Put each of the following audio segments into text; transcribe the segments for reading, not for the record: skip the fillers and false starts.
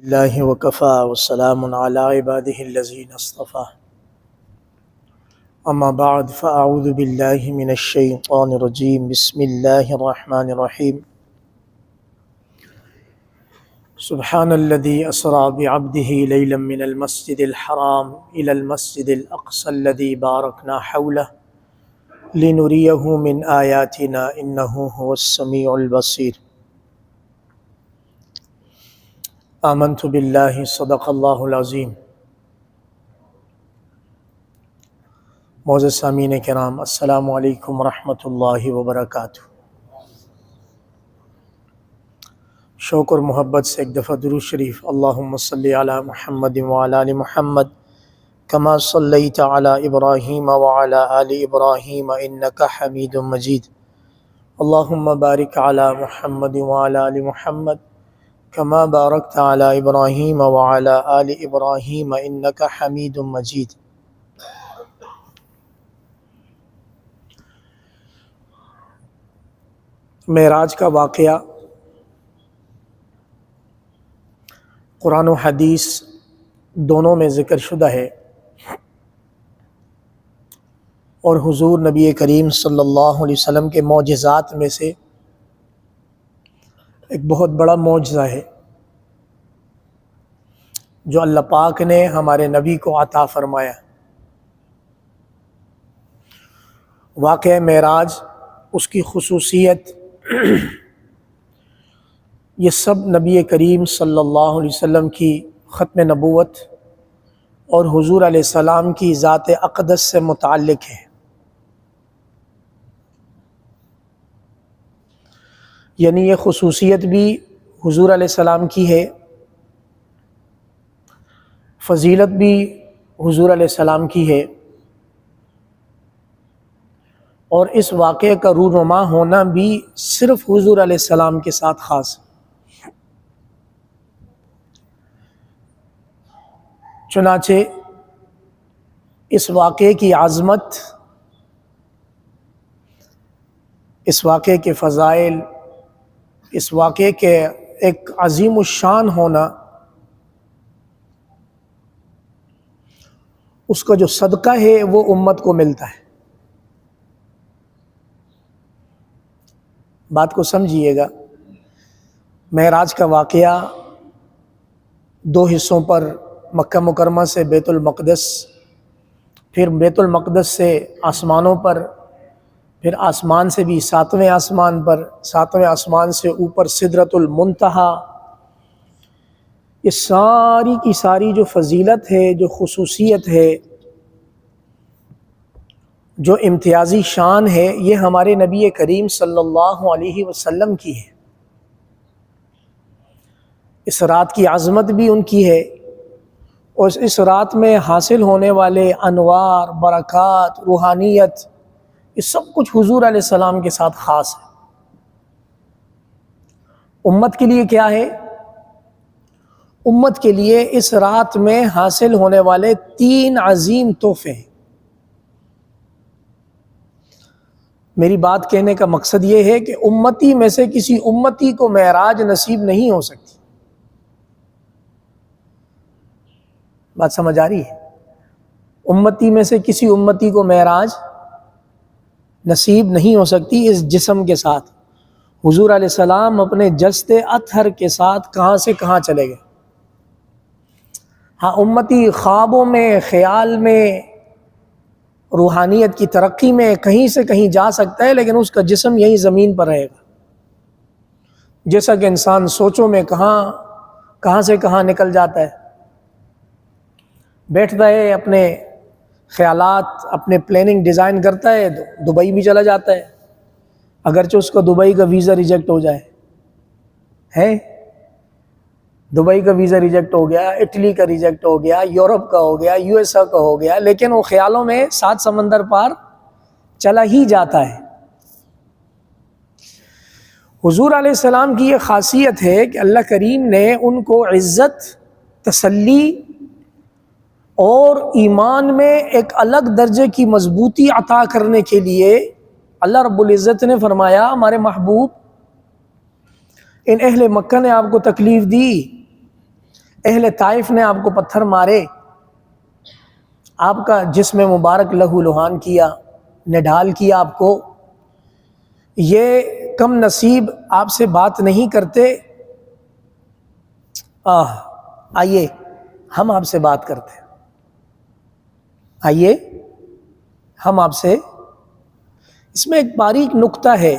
اللہ وکفا وسلام علی عبادہ الذین اصطفى اما بعد فاعوذ باللہ من الشیطان الرجیم بسم اللہ الرحمن الرحیم سبحان الذی اسری بعبدہ لیلا من المسجد الحرام الى المسجد الاقصى الذی بارکنا حولہ لنریہ من آیاتنا انہ هو السمیع البصیر آمنت باللہ صدق اللہ العظیم۔ معزز سامعین کرام، السلام علیکم ورحمۃ اللہ وبرکاتہ۔ شوق اور محبت سے ایک دفعہ درود شریف، اللہم صلی علی محمد وعلی آل محمد کما صلیت علی ابراہیم وعلی آل ابراہیم انک حمید مجید، اللہم بارک علی محمد وعلی آل محمد کما بارکت علی ابراہیم وعلی آل ابراہیم انک حمید مجید۔ معراج کا واقعہ قرآن و حدیث دونوں میں ذکر شدہ ہے، اور حضور نبی کریم صلی اللہ علیہ وسلم کے معجزات میں سے ایک بہت بڑا معجزہ ہے جو اللہ پاک نے ہمارے نبی کو عطا فرمایا۔ واقعہ معراج، اس کی خصوصیت، یہ سب نبی کریم صلی اللہ علیہ وسلم کی ختم نبوت اور حضور علیہ السلام کی ذات اقدس سے متعلق ہے۔ یعنی یہ خصوصیت بھی حضور علیہ السلام کی ہے، فضیلت بھی حضور علیہ السلام کی ہے، اور اس واقعے کا رونما ہونا بھی صرف حضور علیہ السلام کے ساتھ خاص ہے۔ چنانچہ اس واقعے کی عظمت، اس واقعے کے فضائل، اس واقعے کے ایک عظیم الشان ہونا، اس کا جو صدقہ ہے وہ امت کو ملتا ہے۔ بات کو سمجھیے گا، معراج کا واقعہ دو حصوں پر، مکہ مکرمہ سے بیت المقدس، پھر بیت المقدس سے آسمانوں پر، پھر آسمان سے بھی ساتویں آسمان پر، ساتویں آسمان سے اوپر سدرۃ المنتہا، یہ ساری کی ساری جو فضیلت ہے، جو خصوصیت ہے، جو امتیازی شان ہے، یہ ہمارے نبی کریم صلی اللہ علیہ وسلم کی ہے۔ اس رات کی عظمت بھی ان کی ہے، اور اس رات میں حاصل ہونے والے انوار، برکات، روحانیت، یہ سب کچھ حضور علیہ السلام کے ساتھ خاص ہے۔ امت کے لیے کیا ہے؟ امت کے لیے اس رات میں حاصل ہونے والے تین عظیم تحفے ہیں۔ میری بات کہنے کا مقصد یہ ہے کہ امتی میں سے کسی امتی کو معراج نصیب نہیں ہو سکتی۔ بات سمجھ آ رہی ہے؟ امتی میں سے کسی امتی کو معراج نصیب نہیں ہو سکتی اس جسم کے ساتھ۔ حضور علیہ السلام اپنے جسد اطہر کے ساتھ کہاں سے کہاں چلے گئے۔ ہاں، امتی خوابوں میں، خیال میں، روحانیت کی ترقی میں کہیں سے کہیں جا سکتا ہے، لیکن اس کا جسم یہیں زمین پر رہے گا۔ جیسا کہ انسان سوچوں میں کہاں سے کہاں نکل جاتا ہے، بیٹھتا ہے اپنے خیالات، اپنے پلاننگ ڈیزائن کرتا ہے، دبئی بھی چلا جاتا ہے، اگرچہ اس کا دبئی کا ویزا ریجیکٹ ہو جائے ہے، دبئی کا ویزا ریجیکٹ ہو گیا، اٹلی کا ریجیکٹ ہو گیا، یورپ کا ہو گیا، یو ایس اے کا ہو گیا، لیکن وہ خیالوں میں 7 سمندر پار چلا ہی جاتا ہے۔ حضور علیہ السلام کی یہ خاصیت ہے کہ اللہ کریم نے ان کو عزت، تسلی اور ایمان میں ایک الگ درجے کی مضبوطی عطا کرنے کے لیے اللہ رب العزت نے فرمایا، ہمارے محبوب، ان اہل مکہ نے آپ کو تکلیف دی، اہل طائف نے آپ کو پتھر مارے، آپ کا جسم مبارک لہو لہان کیا، نڈھال کیا آپ کو، یہ کم نصیب آپ سے بات نہیں کرتے، آئیے ہم آپ سے بات کرتے ہیں، آئیے ہم آپ سے۔ اس میں ایک باریک نکتہ ہے،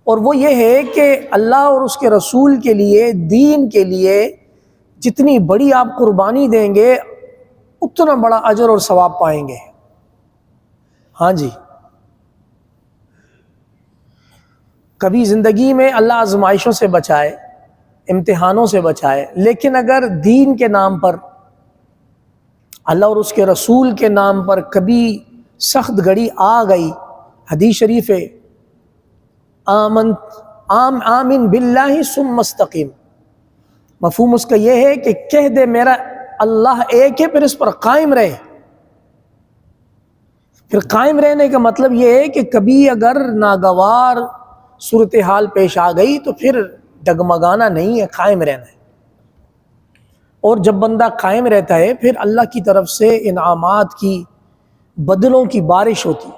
اور وہ یہ ہے کہ اللہ اور اس کے رسول کے لیے، دین کے لیے جتنی بڑی آپ قربانی دیں گے اتنا بڑا اجر اور ثواب پائیں گے۔ ہاں جی، کبھی زندگی میں اللہ آزمائشوں سے بچائے، امتحانوں سے بچائے، لیکن اگر دین کے نام پر، اللہ اور اس کے رسول کے نام پر کبھی سخت گھڑی آ گئی، حدیث شریف ہے آمن باللہ ثم استقیم، مفہوم اس کا یہ ہے کہ کہہ دے میرا اللہ ایک ہے، پھر اس پر قائم رہے۔ پھر قائم رہنے کا مطلب یہ ہے کہ کبھی اگر ناگوار صورتحال پیش آ گئی تو پھر ڈگمگانا نہیں ہے، قائم رہنا ہے۔ اور جب بندہ قائم رہتا ہے پھر اللہ کی طرف سے انعامات کی، بدلوں کی بارش ہوتی۔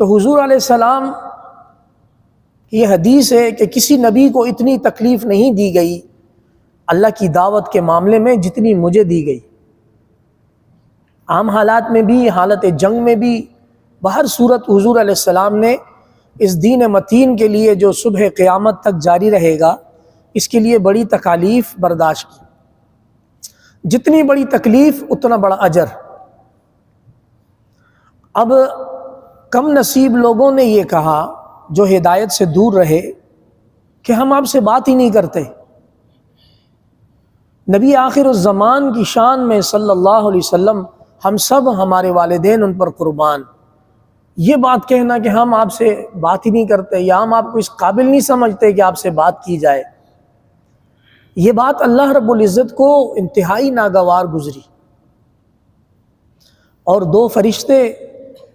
تو حضور علیہ السلام یہ حدیث ہے کہ کسی نبی کو اتنی تکلیف نہیں دی گئی اللہ کی دعوت کے معاملے میں جتنی مجھے دی گئی۔ عام حالات میں بھی، حالت جنگ میں بھی، بہر صورت حضور علیہ السلام نے اس دین متین کے لیے جو صبح قیامت تک جاری رہے گا، اس کے لیے بڑی تکالیف برداشت کی۔ جتنی بڑی تکلیف اتنا بڑا اجر۔ اب کم نصیب لوگوں نے یہ کہا جو ہدایت سے دور رہے کہ ہم آپ سے بات ہی نہیں کرتے۔ نبی آخر الزمان کی شان میں صلی اللہ علیہ وسلم، ہم سب، ہمارے والدین ان پر قربان، یہ بات کہنا کہ ہم آپ سے بات ہی نہیں کرتے یا ہم آپ کو اس قابل نہیں سمجھتے کہ آپ سے بات کی جائے، یہ بات اللہ رب العزت کو انتہائی ناگوار گزری۔ اور دو فرشتے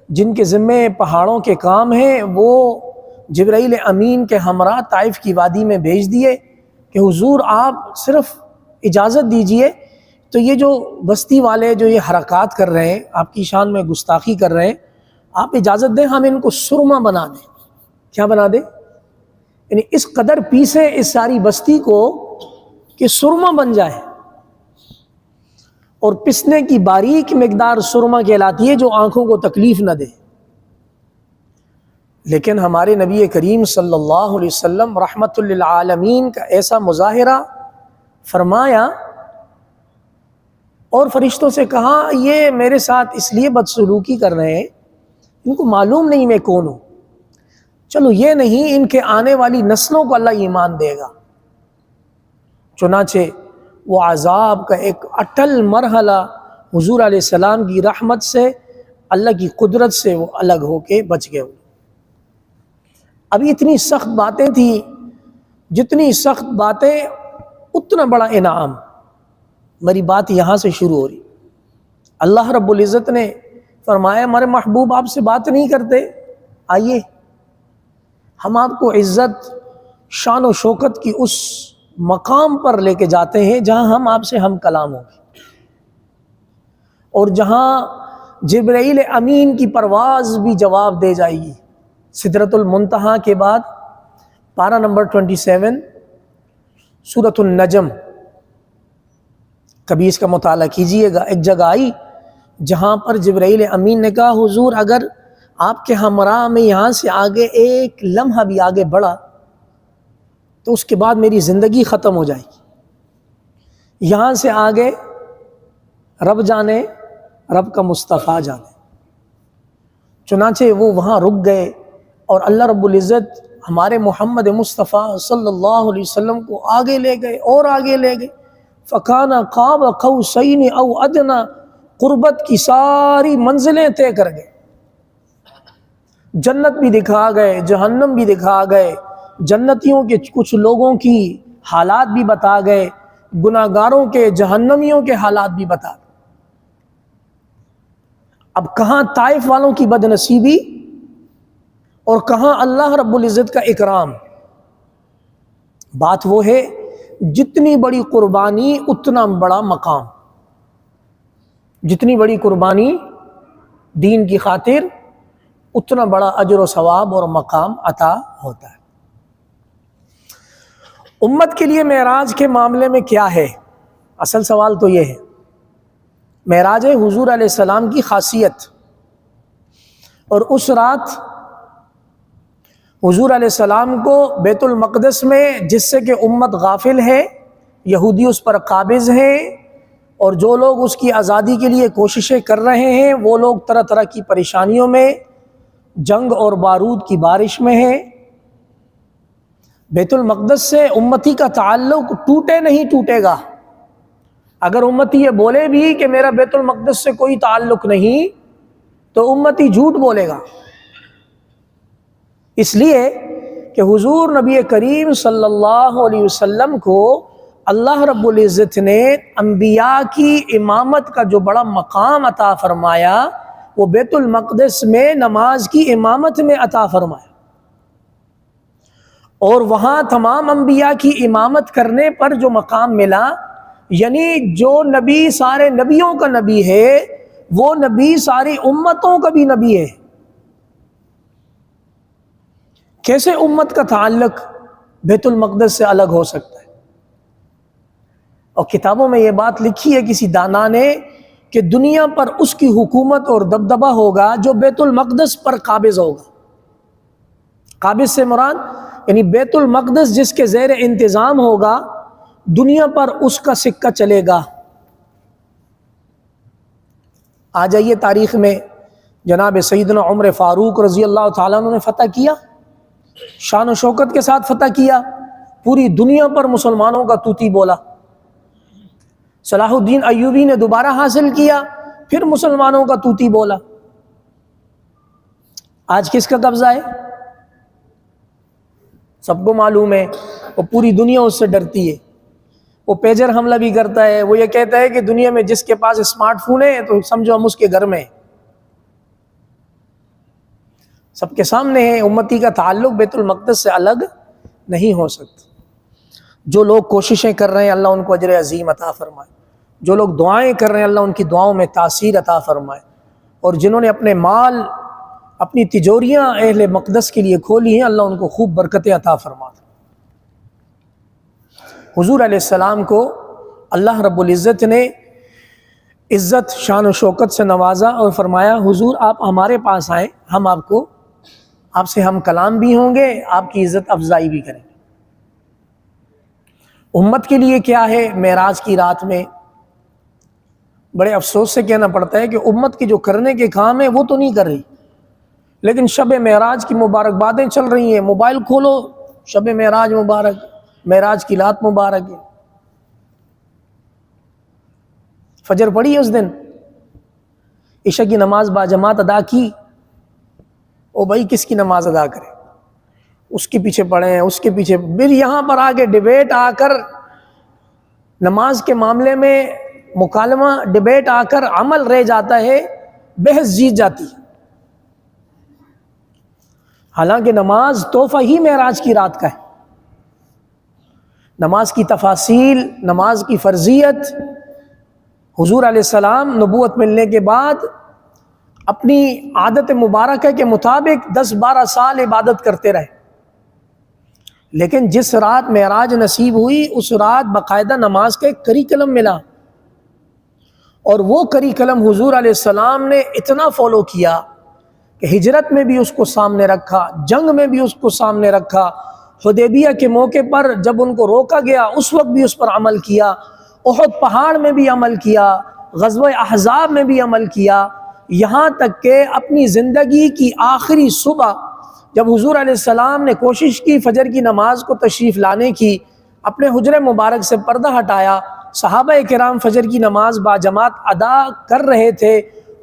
جن کے ذمے پہاڑوں کے کام ہیں، وہ جبرائیل امین کے ہمراہ طائف کی وادی میں بھیج دیے کہ حضور آپ صرف اجازت دیجئے تو یہ جو بستی والے جو یہ حرکات کر رہے ہیں، آپ کی شان میں گستاخی کر رہے ہیں، آپ اجازت دیں ہم ان کو سرما بنا دیں۔ کیا بنا دیں؟ یعنی اس قدر پیسے اس ساری بستی کو کہ سرما بن جائے، اور پسنے کی باریک مقدار سرما کہلاتی ہے جو آنکھوں کو تکلیف نہ دے۔ لیکن ہمارے نبی کریم صلی اللہ علیہ وسلم رحمت للعالمین کا ایسا مظاہرہ فرمایا اور فرشتوں سے کہا یہ میرے ساتھ اس لیے بدسلوکی کر رہے ہیں، ان کو معلوم نہیں میں کون ہوں۔ چلو یہ نہیں، ان کے آنے والی نسلوں کو اللہ ایمان دے گا۔ چنانچہ وہ عذاب کا ایک اٹل مرحلہ حضور علیہ السلام کی رحمت سے، اللہ کی قدرت سے وہ الگ ہو کے بچ گئے۔ ابھی اتنی سخت باتیں تھیں، جتنی سخت باتیں اتنا بڑا انعام۔ میری بات یہاں سے شروع ہو رہی۔ اللہ رب العزت نے فرمایا ہمارے محبوب آپ سے بات نہیں کرتے، آئیے ہم آپ کو عزت، شان و شوکت کی اس مقام پر لے کے جاتے ہیں جہاں ہم آپ سے ہم کلام ہوں گے، اور جہاں جبرائیل امین کی پرواز بھی جواب دے جائے گی۔ سدرۃ المنتہا کے بعد پارہ نمبر 27 سورۃ النجم، کبھی اس کا مطالعہ کیجئے گا۔ ایک جگہ آئی جہاں پر جبرائیل امین نے کہا حضور اگر آپ کے ہمراہ میں یہاں سے آگے ایک لمحہ بھی آگے بڑھا تو اس کے بعد میری زندگی ختم ہو جائے گی۔ یہاں سے آگے رب جانے، رب کا مصطفیٰ جانے۔ چنانچہ وہ وہاں رک گئے اور اللہ رب العزت ہمارے محمد مصطفیٰ صلی اللہ علیہ وسلم کو آگے لے گئے اور آگے لے گئے۔ فَكَانَ قَابَ قَوْسَيْنِ أَوْ أَدْنَىٰ، قربت کی ساری منزلیں طے کر گئے۔ جنت بھی دکھا گئے، جہنم بھی دکھا گئے، جنتیوں کے کچھ لوگوں کی حالات بھی بتا گئے، گناہگاروں کے، جہنمیوں کے حالات بھی بتا گئے۔ اب کہاں طائف والوں کی بدنصیبی اور کہاں اللہ رب العزت کا اکرام۔ بات وہ ہے جتنی بڑی قربانی اتنا بڑا مقام، جتنی بڑی قربانی دین کی خاطر اتنا بڑا اجر و ثواب اور مقام عطا ہوتا ہے۔ امت کے لیے معراج کے معاملے میں کیا ہے؟ اصل سوال تو یہ ہے، معراج حضور علیہ السلام کی خاصیت، اور اس رات حضور علیہ السلام کو بیت المقدس میں، جس سے کہ امت غافل ہے، یہودی اس پر قابض ہیں، اور جو لوگ اس کی آزادی کے لیے کوششیں کر رہے ہیں وہ لوگ طرح طرح کی پریشانیوں میں، جنگ اور بارود کی بارش میں ہیں۔ بیت المقدس سے امتی کا تعلق ٹوٹے نہیں ٹوٹے گا۔ اگر امتی یہ بولے بھی کہ میرا بیت المقدس سے کوئی تعلق نہیں، تو امتی جھوٹ بولے گا، اس لیے کہ حضور نبی کریم صلی اللہ علیہ وسلم کو اللہ رب العزت نے انبیاء کی امامت کا جو بڑا مقام عطا فرمایا، وہ بیت المقدس میں نماز کی امامت میں عطا فرمایا، اور وہاں تمام انبیاء کی امامت کرنے پر جو مقام ملا، یعنی جو نبی سارے نبیوں کا نبی ہے، وہ نبی ساری امتوں کا بھی نبی ہے۔ کیسے امت کا تعلق بیت المقدس سے الگ ہو سکتا ہے؟ اور کتابوں میں یہ بات لکھی ہے کسی دانا نے کہ دنیا پر اس کی حکومت اور دبدبہ ہوگا جو بیت المقدس پر قابض ہوگا۔ قابض سے مراد یعنی بیت المقدس جس کے زیر انتظام ہوگا، دنیا پر اس کا سکہ چلے گا۔ آ جائیے تاریخ میں، جناب سیدنا عمر فاروق رضی اللہ تعالیٰ عنہ نے فتح کیا، شان و شوکت کے ساتھ فتح کیا، پوری دنیا پر مسلمانوں کا طوطی بولا۔ صلاح الدین ایوبی نے دوبارہ حاصل کیا، پھر مسلمانوں کا طوطی بولا۔ آج کس کا قبضہ ہے؟ سب کو معلوم ہے، وہ پوری دنیا اس سے ڈرتی ہے۔ وہ پیجر حملہ بھی کرتا ہے، وہ یہ کہتا ہے کہ دنیا میں جس کے پاس اسمارٹ فون ہے تو سمجھو ہم اس کے گھر میں ہیں۔ سب کے سامنے ہے، امتی کا تعلق بیت المقدس سے الگ نہیں ہو سکتا۔ جو لوگ کوششیں کر رہے ہیں اللہ ان کو اجر عظیم عطا فرمائے، جو لوگ دعائیں کر رہے ہیں اللہ ان کی دعاؤں میں تاثیر عطا فرمائے، اور جنہوں نے اپنے مال، اپنی تجوریاں اہل مقدس کے لیے کھولی ہیں، اللہ ان کو خوب برکتیں عطا فرما دے۔ حضور علیہ السلام کو اللہ رب العزت نے عزت، شان و شوکت سے نوازا اور فرمایا حضور آپ ہمارے پاس آئیں، ہم آپ سے ہم کلام بھی ہوں گے، آپ کی عزت افزائی بھی کریں گے۔ امت کے لیے کیا ہے معراج کی رات میں؟ بڑے افسوس سے کہنا پڑتا ہے کہ امت کے جو کرنے کے کام ہیں وہ تو نہیں کر رہی، لیکن شب معراج کی مبارکبادیں چل رہی ہیں۔ موبائل کھولو، شب معراج مبارک، معراج کی رات مبارک ہے۔ فجر پڑھی اس دن، عشاء کی نماز باجماعت ادا کی، او بھائی کس کی نماز ادا کرے؟ اس کے پیچھے پڑے ہیں، اس کے پیچھے، پھر یہاں پر آگے ڈیبیٹ آ کر، نماز کے معاملے میں مکالمہ ڈیبیٹ آ کر عمل رہ جاتا ہے، بحث جیت جاتی ہے۔ حالانکہ نماز تحفہ ہی معراج کی رات کا ہے۔ نماز کی تفاصیل، نماز کی فرضیت، حضور علیہ السلام نبوت ملنے کے بعد اپنی عادت مبارکہ کے مطابق 10-12 سال عبادت کرتے رہے، لیکن جس رات معراج نصیب ہوئی اس رات باقاعدہ نماز کا ایک کریکلم ملا، اور وہ کریکلم حضور علیہ السلام نے اتنا فالو کیا کہ ہجرت میں بھی اس کو سامنے رکھا، جنگ میں بھی اس کو سامنے رکھا، حدیبیہ کے موقع پر جب ان کو روکا گیا اس وقت بھی اس پر عمل کیا، احد پہاڑ میں بھی عمل کیا، غزوہ احزاب میں بھی عمل کیا، یہاں تک کہ اپنی زندگی کی آخری صبح جب حضور علیہ السلام نے کوشش کی فجر کی نماز کو تشریف لانے کی، اپنے حجرے مبارک سے پردہ ہٹایا، صحابہ کرام فجر کی نماز باجماعت ادا کر رہے تھے،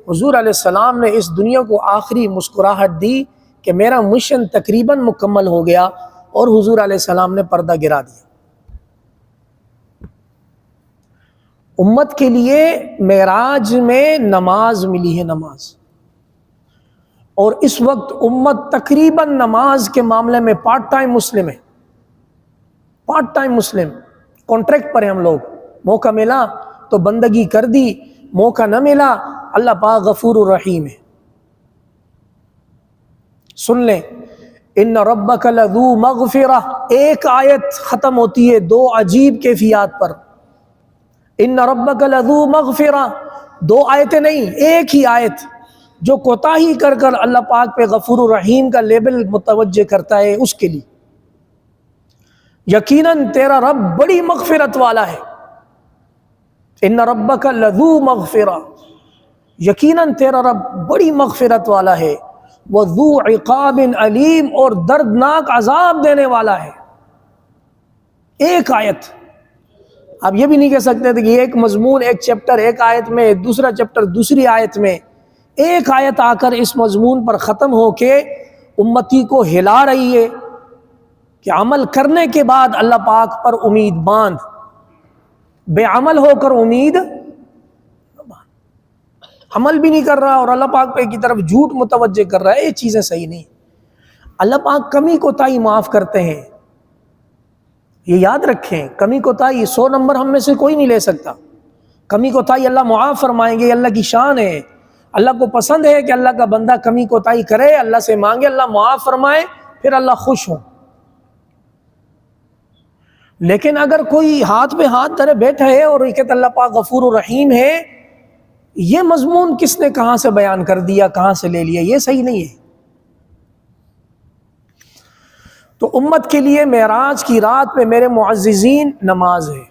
حضور علیہ السلام نے اس دنیا کو آخری مسکراہٹ دی کہ میرا مشن تقریباً مکمل ہو گیا، اور حضور علیہ السلام نے پردہ گرا دیا۔ امت کے لیے معراج میں نماز ملی ہے، نماز، اور اس وقت امت تقریباً نماز کے معاملے میں پارٹ ٹائم مسلم ہے، پارٹ ٹائم مسلم، کانٹریکٹ پر ہیں ہم لوگ، موقع ملا تو بندگی کر دی، موقع نہ ملا، اللہ پاک غفور الرحیم ہے۔ سن لیں، ان ربک لذو مغفرہ، ایک آیت ختم ہوتی ہے دو عجیب کیفیات پر۔ ان ربک لذو مغفرہ، دو آیتیں نہیں، ایک ہی آیت جو کوتاہی کر کر اللہ پاک پہ غفور الرحیم کا لیبل متوجہ کرتا ہے اس کے لیے۔ یقیناً تیرا رب بڑی مغفرت والا ہے، ان ربک لذو مغفرہ، یقیناً تیرا رب بڑی مغفرت والا ہے، وذو عقاب علیم، اور دردناک عذاب دینے والا ہے۔ ایک آیت، آپ یہ بھی نہیں کہہ سکتے تھے کہ ایک مضمون ایک چیپٹر ایک آیت میں، دوسرا چیپٹر دوسری آیت میں، ایک آیت آ کر اس مضمون پر ختم ہو کے امتی کو ہلا رہی ہے کہ عمل کرنے کے بعد اللہ پاک پر امید باندھ، بے عمل ہو کر امید عمل بھی نہیں کر رہا اور اللہ پاک پہ کی طرف جھوٹ متوجہ کر رہا ہے، یہ چیزیں صحیح نہیں۔ اللہ پاک کمی کوتاہی معاف کرتے ہیں، یہ یاد رکھیں، کمی کوتاہی 100 نمبر ہم میں سے کوئی نہیں لے سکتا، کمی کوتاہی اللہ معاف فرمائیں گے، یہ اللہ کی شان ہے۔ اللہ کو پسند ہے کہ اللہ کا بندہ کمی کوتاہی کرے، اللہ سے مانگے، اللہ معاف فرمائے، پھر اللہ خوش ہو۔ لیکن اگر کوئی ہاتھ پہ ہاتھ دھرے بیٹھا ہے اور یہ کہتا اللہ پاک غفور الرحیم ہے، یہ مضمون کس نے کہاں سے بیان کر دیا، کہاں سے لے لیا، یہ صحیح نہیں ہے۔ تو امت کے لیے معراج کی رات پہ میرے معززین نماز ہے۔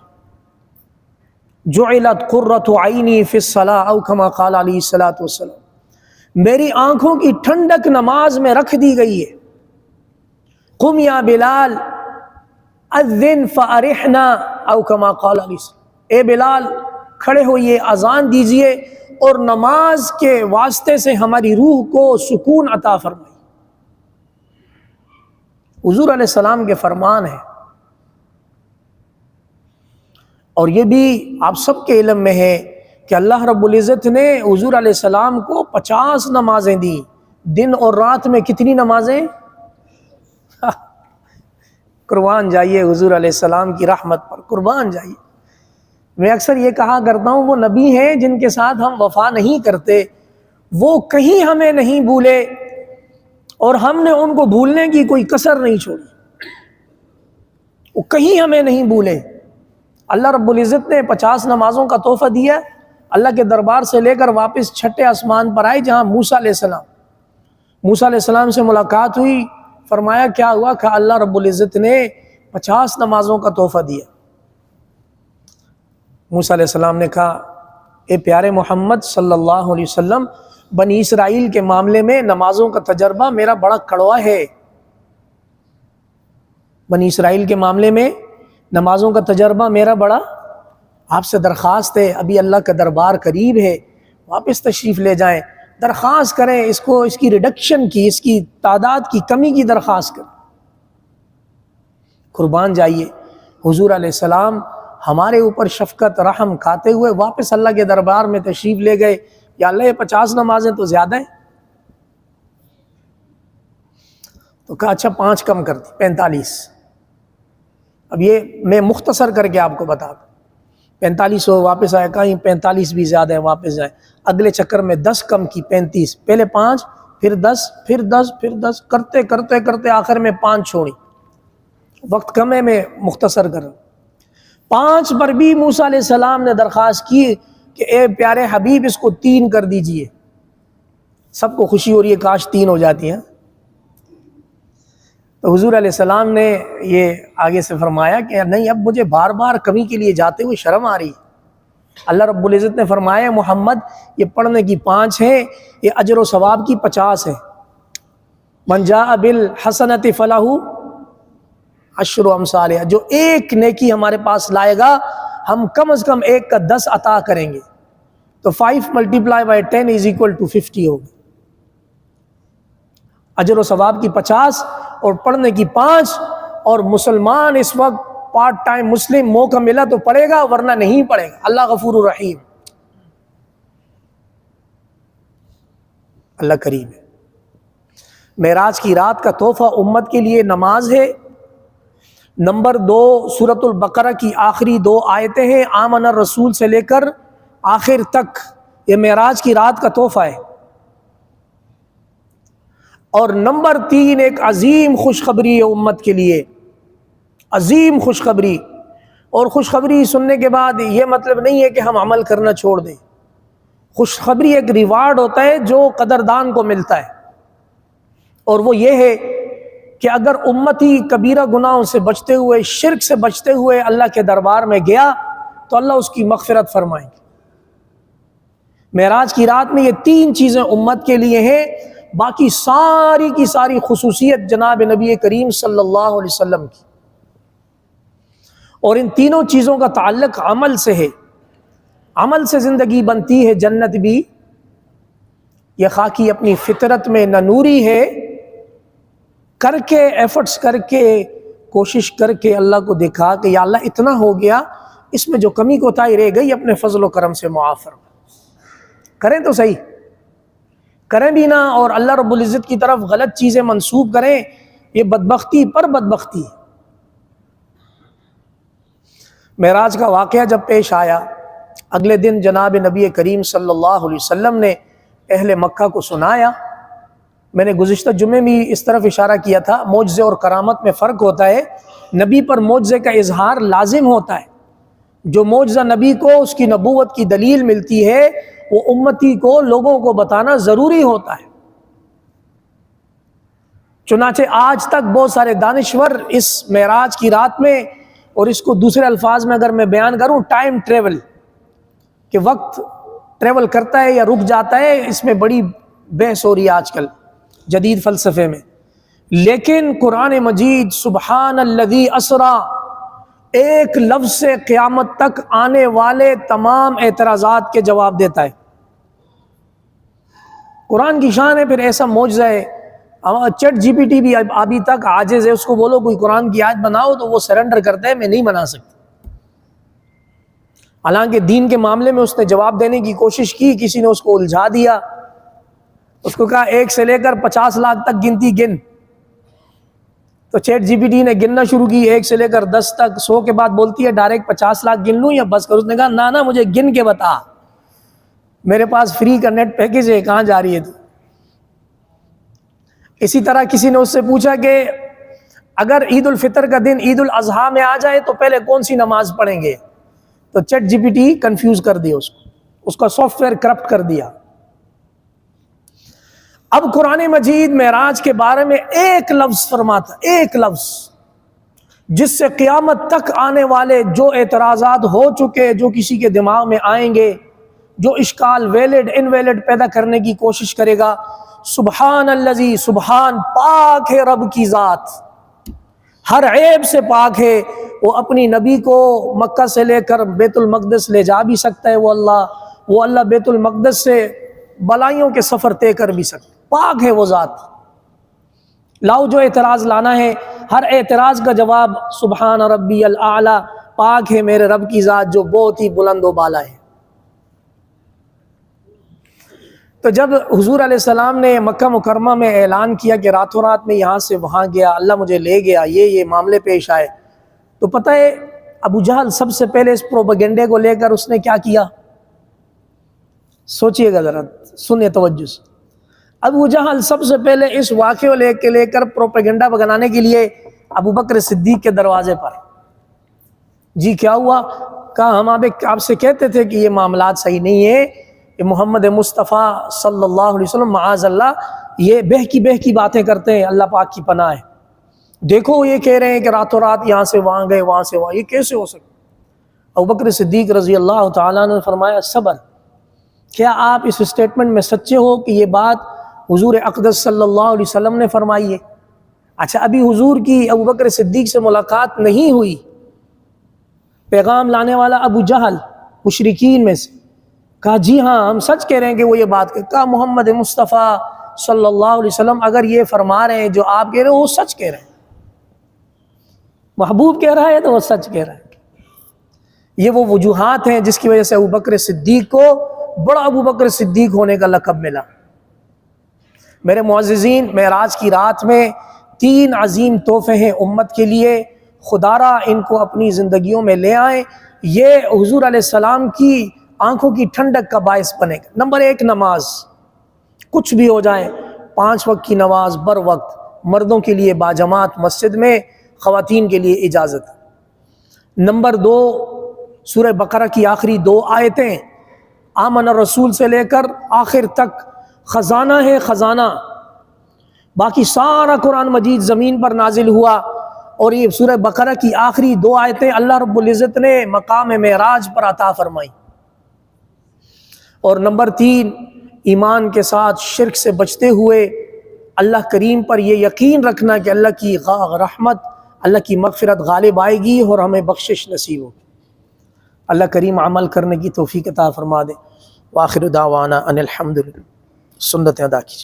جعلت قرۃ عینی فی الصلاۃ او کما قال علیہ الصلوۃ والسلام، میری آنکھوں کی ٹھنڈک نماز میں رکھ دی گئی ہے۔ قم یا بلال اذن فارحنا او کما قال علیہ السلام، اے بلال کھڑے ہوئیے، اذان دیجئے اور نماز کے واسطے سے ہماری روح کو سکون عطا فرمائیے۔ حضور علیہ السلام کے فرمان ہے، اور یہ بھی آپ سب کے علم میں ہے کہ اللہ رب العزت نے حضور علیہ السلام کو 50 نمازیں دی، دن اور رات میں کتنی نمازیں؟ قربان جائیے حضور علیہ السلام کی رحمت پر، قربان جائیے۔ میں اکثر یہ کہا کرتا ہوں، وہ نبی ہیں جن کے ساتھ ہم وفا نہیں کرتے، وہ کہیں ہمیں نہیں بھولے اور ہم نے ان کو بھولنے کی کوئی کسر نہیں چھوڑی، وہ کہیں ہمیں نہیں بھولے۔ اللہ رب العزت نے 50 نمازوں کا تحفہ دیا، اللہ کے دربار سے لے کر واپس چھٹے آسمان پر آئے جہاں موسیٰ علیہ السلام سے ملاقات ہوئی۔ فرمایا کیا ہوا؟ کہ اللہ رب العزت نے 50 نمازوں کا تحفہ دیا۔ موسیٰ علیہ السلام نے کہا، اے پیارے محمد صلی اللہ علیہ وسلم، بنی اسرائیل کے معاملے میں نمازوں کا تجربہ میرا بڑا کڑوا ہے، بنی اسرائیل کے معاملے میں نمازوں کا تجربہ میرا بڑا، آپ سے درخواست ہے، ابھی اللہ کا دربار قریب ہے، واپس تشریف لے جائیں، درخواست کریں اس کو، اس کی ریڈکشن کی، اس کی تعداد کی کمی کی درخواست کریں۔ قربان جائیے، حضور علیہ السلام ہمارے اوپر شفقت رحم کھاتے ہوئے واپس اللہ کے دربار میں تشریف لے گئے، یا اللہ یہ 50 نمازیں تو زیادہ ہیں، تو کہا اچھا 5 کم کر دی، 45۔ اب یہ میں مختصر کر کے آپ کو بتا دوں، 45 ہو واپس آئے، کہیں 45 بھی زیادہ ہے، واپس جائیں، اگلے چکر میں 10 کم کی، 35، پہلے 5 پھر 10 پھر 10 پھر 10، کرتے کرتے کرتے آخر میں 5 چھوڑی۔ وقت کم ہے، میں مختصر کر رہا ہوں۔ 5 پر بھی موسیٰ علیہ السلام نے درخواست کی کہ اے پیارے حبیب اس کو 3 کر دیجئے۔ سب کو خوشی ہو رہی ہے، کاش 3 ہو جاتی ہیں۔ تو حضور علیہ السلام نے یہ آگے سے فرمایا کہ نہیں، اب مجھے بار بار کمی کے لیے جاتے ہوئے شرم آ رہی ہے۔ اللہ رب العزت نے فرمایا محمد یہ پڑھنے کی 5 ہے، یہ اجر و ثواب کی 50 ہے۔ من جاء بالحسنۃ فلہ عشر امثالها، جو ایک نیکی ہمارے پاس لائے گا ہم کم از کم 1 کا 10 عطا کریں گے، تو 5 × 10 = 50 ہوگا۔ اجر و ثواب کی 50 اور پڑھنے کی 5، اور مسلمان اس وقت پارٹ ٹائم مسلم موقع ملا تو پڑھے گا، ورنہ نہیں پڑھے گا۔ اللہ غفور الرحیم، اللہ کریم ہے۔ معراج کی رات کا تحفہ امت کے لیے نماز ہے، نمبر 2 سورۃ البقرہ کی آخری 2 آیتیں ہیں، آمن الرسول سے لے کر آخر تک، یہ معراج کی رات کا تحفہ ہے۔ اور نمبر 3 ایک عظیم خوشخبری ہے امت کے لیے، عظیم خوشخبری۔ اور خوشخبری سننے کے بعد یہ مطلب نہیں ہے کہ ہم عمل کرنا چھوڑ دیں، خوشخبری ایک ریوارڈ ہوتا ہے جو قدردان کو ملتا ہے، اور وہ یہ ہے کہ اگر امتی کبیرہ گناہوں سے بچتے ہوئے، شرک سے بچتے ہوئے اللہ کے دربار میں گیا تو اللہ اس کی مغفرت فرمائیں گے۔ معراج کی رات میں یہ 3 چیزیں امت کے لیے ہیں، باقی ساری کی ساری خصوصیت جناب نبی کریم صلی اللہ علیہ وسلم کی، اور ان تینوں چیزوں کا تعلق عمل سے ہے۔ عمل سے زندگی بنتی ہے، جنت بھی۔ یہ خاکی اپنی فطرت میں ننوری ہے، کر کے ایفرٹس کر کے کوشش کر کے اللہ کو دکھا کہ یا اللہ اتنا ہو گیا، اس میں جو کمی کوتاہی رہ گئی اپنے فضل و کرم سے معاف فرما۔ کریں تو صحیح، کریں بھی نہ اور اللہ رب العزت کی طرف غلط چیزیں منسوب کریں، یہ بدبختی پر بدبختی۔ معراج کا واقعہ جب پیش آیا، اگلے دن جناب نبی کریم صلی اللہ علیہ وسلم نے اہل مکہ کو سنایا۔ میں نے گزشتہ جمعے میں اس طرف اشارہ کیا تھا، معجزے اور کرامت میں فرق ہوتا ہے۔ نبی پر معجزے کا اظہار لازم ہوتا ہے، جو معجزہ نبی کو اس کی نبوت کی دلیل ملتی ہے وہ امتی کو لوگوں کو بتانا ضروری ہوتا ہے۔ چنانچہ آج تک بہت سارے دانشور اس معراج کی رات میں، اور اس کو دوسرے الفاظ میں اگر میں بیان کروں، ٹائم ٹریول، کہ وقت ٹریول کرتا ہے یا رک جاتا ہے، اس میں بڑی بحث ہو رہی ہے آج کل جدید فلسفے میں۔ لیکن قرآن مجید سبحان الذی اسریٰ ایک لفظ سے قیامت تک آنے والے تمام اعتراضات کے جواب دیتا ہے۔ قرآن کی شان ہے، پھر ایسا معجزہ ہے۔ چیٹ جی پی ٹی بھی ابھی تک عاجز ہے، اس کو بولو کوئی قرآن کی آیت بناؤ تو وہ سرنڈر کرتا ہے، میں نہیں بنا سکتا۔ حالانکہ دین کے معاملے میں اس نے جواب دینے کی کوشش کی، کسی نے اس کو الجھا دیا، اس کو کہا 1 سے لے کر 50 لاکھ تک گنتی گن، تو چیٹ جی پی ٹی نے گننا شروع کی 1 سے لے کر 10 تک، 100 کے بعد بولتی ہے ڈائریکٹ 50 لاکھ گن لوں یا بس کر؟ اس نے کہا نہ مجھے گن کے بتا، میرے پاس فری کا نیٹ پیکج ہے، کہاں جا رہی ہے تو۔ اسی طرح کسی نے اس سے پوچھا کہ اگر عید الفطر کا دن عید الاضحیٰ میں آ جائے تو پہلے کون سی نماز پڑھیں گے؟ تو chat G P T confuse کر دیا، اس کا سافٹ ویئر کرپٹ کر دیا۔ اب قرآن مجید معراج کے بارے میں ایک لفظ فرماتا، ایک لفظ جس سے قیامت تک آنے والے جو اعتراضات ہو چکے، جو کسی کے دماغ میں آئیں گے، جو اشکال ویلڈ انویلڈ پیدا کرنے کی کوشش کرے گا، سبحان الذی، سبحان، پاک ہے رب کی ذات، ہر عیب سے پاک ہے۔ وہ اپنی نبی کو مکہ سے لے کر بیت المقدس لے جا بھی سکتا ہے، وہ اللہ بیت المقدس سے بلائیوں کے سفر طے کر بھی سکتا ہے، پاک ہے وہ ذات۔ لاؤ جو اعتراض لانا ہے، ہر اعتراض کا جواب سبحان ربی الاعلی، پاک ہے میرے رب کی ذات جو بہت ہی بلند و بالا ہے۔ تو جب حضور علیہ السلام نے مکہ مکرمہ میں اعلان کیا کہ راتوں رات میں یہاں سے وہاں گیا، اللہ مجھے لے گیا، یہ معاملے پیش آئے، تو پتہ ہے ابو جہل سب سے پہلے اس پروپیگنڈے کو لے کر اس نے کیا کیا؟ سوچئے گا ذرا، سنیں توجہ سے۔ ابو جہل سب سے پہلے اس واقعے کو لے کر پروپیگنڈا بنانے کے لیے ابو بکر صدیق کے دروازے پر، جی کیا ہوا؟ کہا ہم آپ سے کہتے تھے کہ یہ معاملات صحیح نہیں ہے، کہ محمد مصطفیٰ صلی اللہ علیہ وسلم معاذ اللہ یہ بہکی باتیں کرتے ہیں، اللہ پاک کی پناہ ہے۔ دیکھو یہ کہہ رہے ہیں کہ راتوں رات یہاں سے وہاں گئے، وہاں سے وہاں، یہ کیسے ہو سکتا؟ ابو بکر صدیق رضی اللہ تعالیٰ نے فرمایا صبر، کیا آپ اس اسٹیٹمنٹ میں سچے ہو کہ یہ بات حضور اقدس صلی اللہ علیہ وسلم نے فرمائی ہے؟ اچھا ابھی حضور کی ابو بکر صدیق سے ملاقات نہیں ہوئی، پیغام لانے والا ابو جہل مشرکین میں سے کہا جی ہاں ہم سچ کہہ رہے ہیں کہ وہ یہ بات کہا محمد مصطفیٰ صلی اللہ علیہ وسلم اگر یہ فرما رہے ہیں جو آپ کہہ رہے ہیں وہ سچ کہہ رہے ہیں، محبوب کہہ رہا ہے تو وہ سچ کہہ رہا ہے۔ یہ وہ وجوہات ہیں جس کی وجہ سے ابو بکر صدیق کو بڑا ابو بکر صدیق ہونے کا لقب ملا۔ میرے معززین، معراج کی رات میں 3 عظیم تحفے ہیں امت کے لیے، خدا را ان کو اپنی زندگیوں میں لے آئیں، یہ حضور علیہ السلام کی آنکھوں کی ٹھنڈک کا باعث بنے گا۔ نمبر ایک، نماز، کچھ بھی ہو جائے 5 وقت کی نماز بر وقت، مردوں کے لیے باجماعت مسجد میں، خواتین کے لیے اجازت۔ نمبر 2، سورہ بقرہ کی آخری 2 آیتیں آمن الرسول سے لے کر آخر تک خزانہ ہے، خزانہ۔ باقی سارا قرآن مجید زمین پر نازل ہوا، اور یہ سورہ بقرہ کی آخری 2 آیتیں اللہ رب العزت نے مقام معراج پر عطا فرمائی۔ اور نمبر 3، ایمان کے ساتھ شرک سے بچتے ہوئے اللہ کریم پر یہ یقین رکھنا کہ اللہ کی رحمت، اللہ کی مغفرت غالب آئے گی اور ہمیں بخشش نصیب ہوگی۔ اللہ کریم عمل کرنے کی توفیق عطا فرما دے۔ وآخر دعوانا ان الحمدللہ۔ سنتیں ادا کیجیے۔